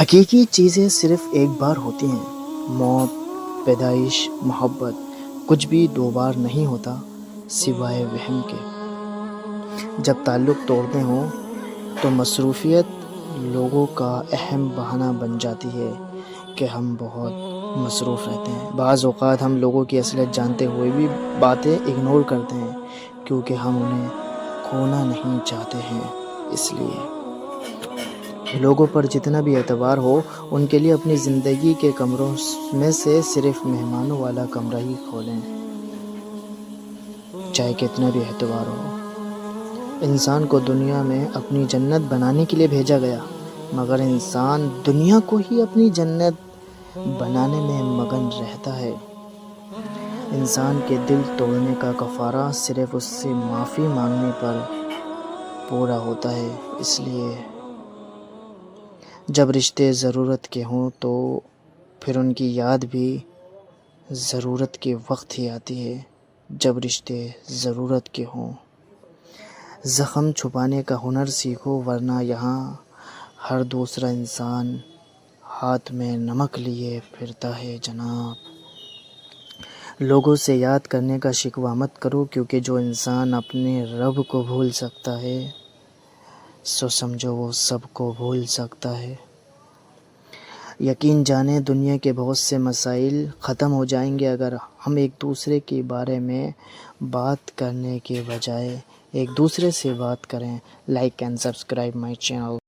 حقیقی چیزیں صرف ایک بار ہوتی ہیں، موت، پیدائش، محبت، کچھ بھی دو بار نہیں ہوتا سوائے وہم کے۔ جب تعلق توڑنے ہوں تو مصروفیت لوگوں کا اہم بہانہ بن جاتی ہے کہ ہم بہت مصروف رہتے ہیں۔ بعض اوقات ہم لوگوں کی اصلیت جانتے ہوئے بھی باتیں اگنور کرتے ہیں کیونکہ ہم انہیں کھونا نہیں چاہتے ہیں۔ اس لیے لوگوں پر جتنا بھی اعتبار ہو، ان کے لیے اپنی زندگی کے کمروں میں سے صرف مہمانوں والا کمرہ ہی کھولیں، چاہے کتنا بھی اعتبار ہو۔ انسان کو دنیا میں اپنی جنت بنانے کے لیے بھیجا گیا، مگر انسان دنیا کو ہی اپنی جنت بنانے میں مگن رہتا ہے۔ انسان کے دل توڑنے کا کفارہ صرف اس سے معافی مانگنے پر پورا ہوتا ہے۔ اس لیے جب رشتے ضرورت کے ہوں تو پھر ان کی یاد بھی ضرورت کے وقت ہی آتی ہے۔ جب رشتے ضرورت کے ہوں، زخم چھپانے کا ہنر سیکھو، ورنہ یہاں ہر دوسرا انسان ہاتھ میں نمک لیے پھرتا ہے جناب۔ لوگوں سے یاد کرنے کا شکوہ مت کرو، کیونکہ جو انسان اپنے رب کو بھول سکتا ہے سو سمجھو وہ سب کو بھول سکتا ہے۔ یقین جانیں دنیا کے بہت سے مسائل ختم ہو جائیں گے اگر ہم ایک دوسرے کے بارے میں بات کرنے کے بجائے ایک دوسرے سے بات کریں۔ Like and subscribe my channel.